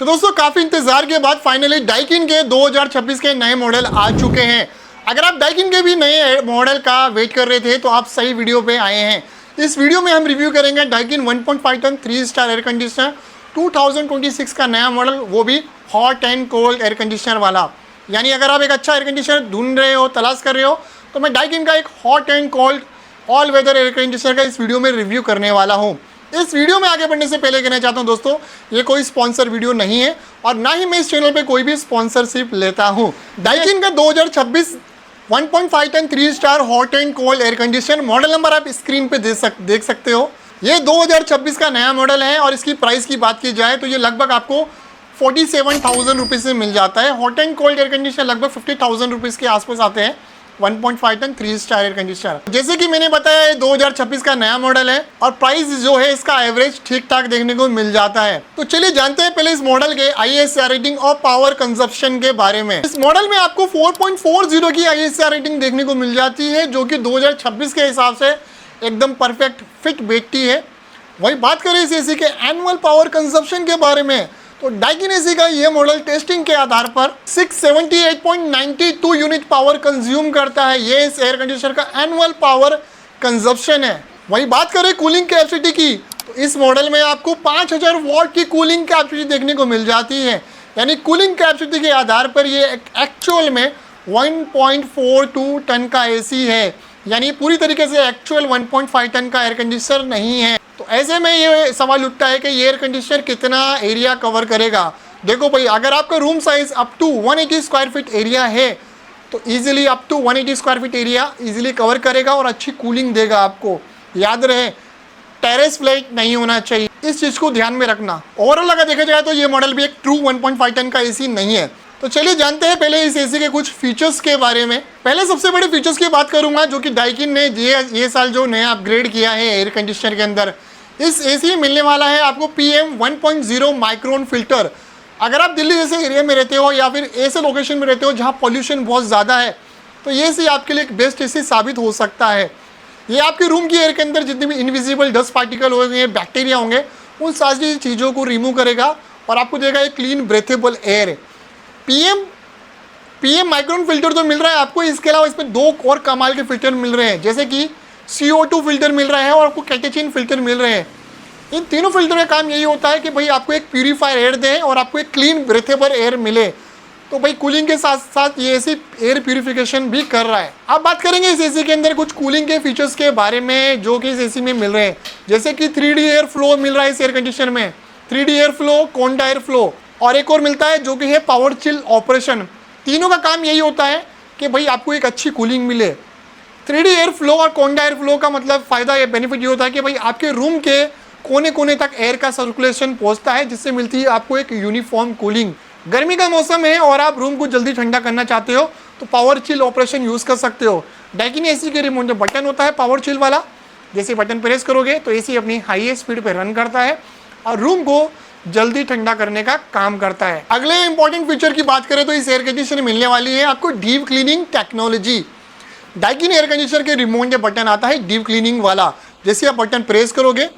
तो दोस्तों काफी इंतजार के बाद फाइनली डाइकिन के 2026 के नए मॉडल आ चुके हैं। अगर आप डाइकिन के भी नए मॉडल का वेट कर रहे थे तो आप सही वीडियो पे आए हैं। इस वीडियो में हम रिव्यू करेंगे Daikin 1.5 ton 3 star air conditioner 2026 का नया मॉडल, वो भी hot and cold air conditioner वाला। यानी अगर आप एक अच्छा एयर कंडीशनर ढूंढ रहे हो, तलाश कर रहे हो, तो मैं डाइकिन का एक hot and cold all weather air conditioner का इस वीडियो में रिव्यू करने वाला हूँ। इस वीडियो में आगे बढ़ने से पहले कहना चाहता हूं दोस्तों, ये कोई स्पॉन्सर वीडियो नहीं है और ना ही मैं इस चैनल पे कोई भी स्पॉन्सरशिप लेता हूं। डाइकिन का 2026 1.5 ton 3 star hot and cold air conditioner model number आप स्क्रीन पे देख सकते हो। ये 2026 का नया मॉडल है और इसकी प्राइस की बात की जाए तो ये लगभग आपको 47,000 रुपीज़ से मिल जाता है। Hot and cold air conditioner लगभग 50,000 रुपीज़ के आसपास आते हैं। 1.5 टन 3 स्टार एयर कंडीशनर, जैसे कि मैंने बताया, ये 2026 का नया मॉडल है और प्राइस जो है इसका एवरेज ठीक ठाक देखने को मिल जाता है। तो चलिए जानते हैं पहले इस मॉडल के ISR रेटिंग और पावर कंजप्शन के बारे में। इस मॉडल में आपको 4.40 की ISR रेटिंग देखने को मिल जाती है, जो कि 2026 के हिसाब से एकदम परफेक्ट फिट बैठती है। वही बात करें इस एसी के एनुअल पावर कंजप्शन के बारे में, तो डाइकिन एसी का ये मॉडल टेस्टिंग के आधार पर 678.92 यूनिट पावर कंज्यूम करता है। ये इस एयर कंडीशनर का एनुअल पावर कंजप्शन है। वही बात करें कूलिंग कैपेसिटी की, तो इस मॉडल में आपको 5000 वॉट की कूलिंग कैपेसिटी देखने को मिल जाती है। यानी कूलिंग कैपेसिटी के आधार पर ये एक्चुअल में 1.42 टन का एसी है, यानी पूरी तरीके से एक्चुअल 1.5 टन का एयर कंडीशनर नहीं है। तो ऐसे में ये सवाल उठता है कि ये एयर कंडीशनर कितना एरिया कवर करेगा। देखो भाई, अगर आपका room size up to 180 square feet area है तो easily up to 180 square feet area easily cover करेगा और अच्छी कूलिंग देगा आपको। याद रहे, टेरेस फ्लैट नहीं होना चाहिए, इस चीज़ को ध्यान में रखना। ओवरऑल अगर देखा जाए तो ये मॉडल भी एक ट्रू 1.5 टन का एसी नहीं है। तो चलिए जानते हैं पहले इस एसी के कुछ फीचर्स के बारे में। पहले सबसे बड़े फीचर्स की बात करूंगा जो कि डाइकिन ने ये साल जो नया अपग्रेड किया है एयर कंडीशनर के अंदर। इस एसी में मिलने वाला है आपको PM 1.0 माइक्रोन फिल्टर। अगर आप दिल्ली जैसे एरिया में रहते हो या फिर ऐसे लोकेशन में रहते हो जहाँ पॉल्यूशन बहुत ज़्यादा है, तो ये एसी आपके लिए एक बेस्ट एसी साबित हो सकता है। ये आपके रूम की एयर के अंदर जितने भी इनविजिबल डस्ट पार्टिकल होंगे, बैक्टीरिया होंगे, उन सारी चीज़ों को रिमूव करेगा और आपको देगा एक clean breathable air. PM micron filter तो मिल रहा है आपको, इसके अलावा इसमें 2 और कमाल के फिल्टर मिल रहे हैं, जैसे कि CO2 फिल्टर मिल रहा है और आपको कैटेचिन फिल्टर मिल रहे हैं। इन तीनों फिल्टर का काम यही होता है कि भाई आपको एक प्यूरीफायर एयर दें और आपको एक क्लीन ब्रेथेबल एयर मिले। तो भाई कूलिंग के साथ साथ ये एसी एयर प्यूरिफिकेशन भी कर रहा है। अब बात करेंगे इस एसी के अंदर कुछ कूलिंग के फीचर्स के बारे में जो कि इस एसी में मिल रहे हैं, जैसे कि 3D एयर फ्लो मिल रहा है इस एयर कंडीशनर में। 3D एयर फ्लो, कोंडा एयर फ्लो और एक और मिलता है जो कि है पावर चिल ऑपरेशन। तीनों का काम यही होता है कि भाई आपको एक अच्छी कूलिंग मिले। 3D एयर फ्लो और कोंडा एयर फ्लो का मतलब फ़ायदा या बेनिफिट ये होता है कि भाई आपके रूम के कोने कोने तक एयर का सर्कुलेशन पहुंचता है, जिससे मिलती है आपको एक यूनिफॉर्म कूलिंग। गर्मी का मौसम है और आप रूम को जल्दी ठंडा करना चाहते हो तो पावर चिल ऑपरेशन यूज़ कर सकते हो। डाइकिन एसी के रिमोट में बटन होता है पावर चिल वाला, जैसे बटन प्रेस करोगे तो एसी अपनी हाईएस्ट स्पीड पर रन करता है और रूम को जल्दी ठंडा करने का काम करता है। अगले इंपॉर्टेंट फीचर की बात करें तो इस एयर कंडीशनर मिलने वाली है आपको deep cleaning technology. Daikin air conditioner के रिमोट में बटन आता है डीप क्लीनिंग वाला, जैसे आप बटन प्रेस करोगे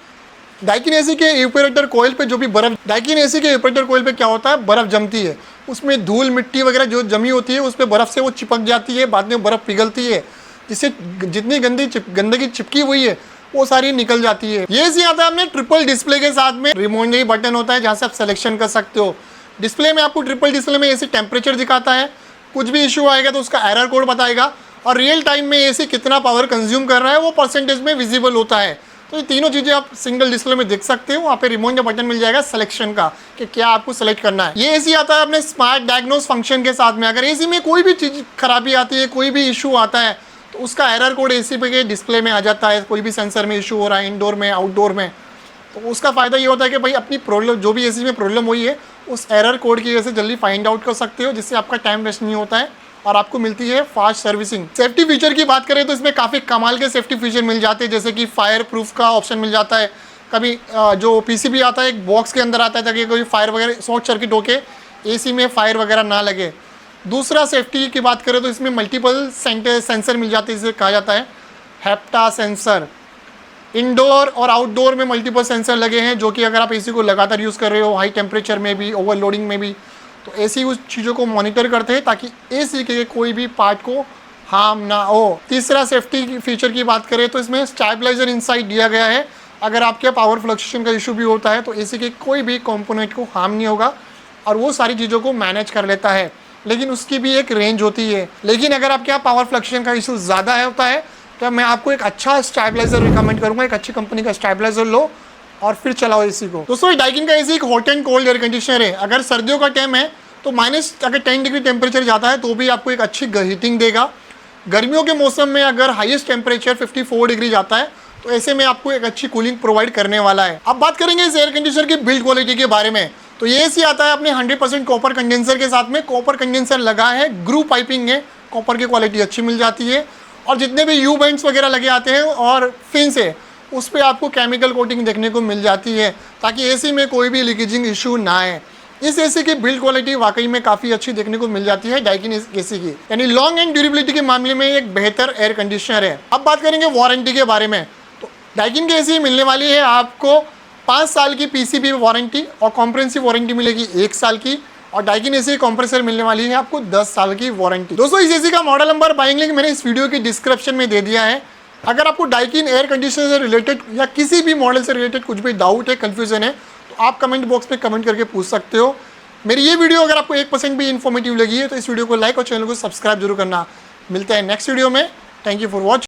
डाइकिन एसी के इवेपोरेटर कॉइल पे जो भी बर्फ, डाइकिन एसी के इवेपोरेटर कॉइल पे क्या होता है, बर्फ़ जमती है, उसमें धूल मिट्टी वगैरह जो जमी होती है उस पर बर्फ़ से वो चिपक जाती है, बाद में बर्फ़ पिघलती है, जिससे जितनी गंदगी चिपकी हुई है वो सारी निकल जाती है। ये एसी आता है अपने ट्रिपल डिस्प्ले के साथ में। रिमोट में बटन होता है जहाँ से आप सिलेक्शन कर सकते हो। डिस्प्ले में आपको ट्रिपल डिस्प्ले में एसी टेम्परेचर दिखाता है, कुछ भी इशू आएगा तो उसका एरर कोड बताएगा और रियल टाइम में एसी कितना पावर कंज्यूम कर रहा है वो परसेंटेज में विजिबल होता है। तो ये तीनों चीज़ें आप सिंगल डिस्प्ले में देख सकते हो। वहाँ पे रिमोट का बटन मिल जाएगा सिलेक्शन का कि क्या आपको सेलेक्ट करना है। ये एसी आता है अपने स्मार्ट डायग्नोस फंक्शन के साथ में। अगर एसी में कोई भी चीज़ खराबी आती है, कोई भी इशू आता है, तो उसका एरर कोड एसी पे के डिस्प्ले में आ जाता है। कोई भी सेंसर में इशू हो रहा है, इंडोर में, आउटडोर में, तो उसका फ़ायदा ये होता है कि भाई अपनी प्रॉब्लम जो भी एसी में प्रॉब्लम हुई है उस एरर कोड की वजह से जल्दी फाइंड आउट कर सकते हो, जिससे आपका टाइम वेस्ट नहीं होता है और आपको मिलती है फास्ट सर्विसिंग। सेफ्टी फीचर की बात करें तो इसमें काफ़ी कमाल के सेफ्टी फीचर मिल जाते हैं, जैसे कि फायर प्रूफ का ऑप्शन मिल जाता है। कभी जो PCB आता है एक बॉक्स के अंदर आता है ताकि कोई फायर वगैरह शॉर्ट सर्किट होके एसी में फायर वगैरह ना लगे। दूसरा सेफ्टी की बात करें तो इसमें मल्टीपल सेंसर मिल जाते हैं, इसे कहा जाता है हेप्टा सेंसर। इंडोर और आउटडोर में मल्टीपल सेंसर लगे हैं, जो कि अगर आप एसी को लगातार यूज़ कर रहे हो, हाई टेम्परेचर में भी, ओवरलोडिंग में भी, तो एसी उस चीज़ों को मॉनिटर करते हैं ताकि एसी के कोई भी पार्ट को हार्म ना हो। तीसरा सेफ्टी फीचर की बात करें तो इसमें स्टेबलाइजर इनसाइड दिया गया है। अगर आपके पावर फ्लक्चुएशन का इशू भी होता है तो एसी के कोई भी कंपोनेंट को हार्म नहीं होगा और वो सारी चीज़ों को मैनेज कर लेता है, लेकिन उसकी भी एक रेंज होती है। लेकिन अगर आपके यहाँ पावर फ्लक्चुएशन का इशू ज़्यादा होता है तो मैं आपको एक अच्छा स्टेबलाइजर रिकमेंड करूँगा, एक अच्छी कंपनी का स्टेबलाइजर लो और फिर चलाओ एसी को। दोस्तों डाइकिन का एसी एक hot and cold air conditioner है। अगर सर्दियों का टाइम है तो अगर 10 डिग्री टेम्परेचर जाता है तो भी आपको एक अच्छी हीटिंग देगा। गर्मियों के मौसम में अगर हाईएस्ट टेम्परेचर 54 डिग्री जाता है तो ऐसे में आपको एक अच्छी कूलिंग प्रोवाइड करने वाला है। अब बात करेंगे इस एयर कंडीशनर की बिल्ड क्वालिटी के बारे में। तो ये एसी आता है अपने 100% कॉपर कंडेंसर के साथ में। कॉपर कंडेंसर लगा है, ग्रू पाइपिंग है, कॉपर की क्वालिटी अच्छी मिल जाती है और जितने भी यू बेंड्स वगैरह लगे आते हैं और फिन्स है उस पर आपको केमिकल कोटिंग देखने को मिल जाती है ताकि एसी में कोई भी लीकेजिंग इशू ना आए। इस एसी की बिल्ड क्वालिटी वाकई में काफ़ी अच्छी देखने को मिल जाती है डाइकिन एसी की, यानी लॉन्ग एंड ड्यूरेबिलिटी के मामले में एक बेहतर एयर कंडीशनर है। अब बात करेंगे वारंटी के बारे में। तो डाइकिन की एसी मिलने वाली है आपको 5 साल की पीसीबी वारंटी और कॉम्प्रिहेंसिव वारंटी मिलेगी 1 साल की, और डाइकिन एसी कंप्रेसर मिलने वाली है आपको 10 साल की वारंटी। दोस्तों इस एसी का मॉडल नंबर, बाइंग लिंक मैंने इस वीडियो की डिस्क्रिप्शन में दे दिया है। अगर आपको डाइकिन एयर कंडीशनर से रिलेटेड या किसी भी मॉडल से रिलेटेड कुछ भी डाउट है, कन्फ्यूजन है, तो आप कमेंट बॉक्स में कमेंट करके पूछ सकते हो। मेरी ये वीडियो अगर आपको 1% भी इन्फॉर्मेटिव लगी है तो इस वीडियो को लाइक और चैनल को सब्सक्राइब जरूर करना। मिलते हैं नेक्स्ट वीडियो में। Thank you for watching.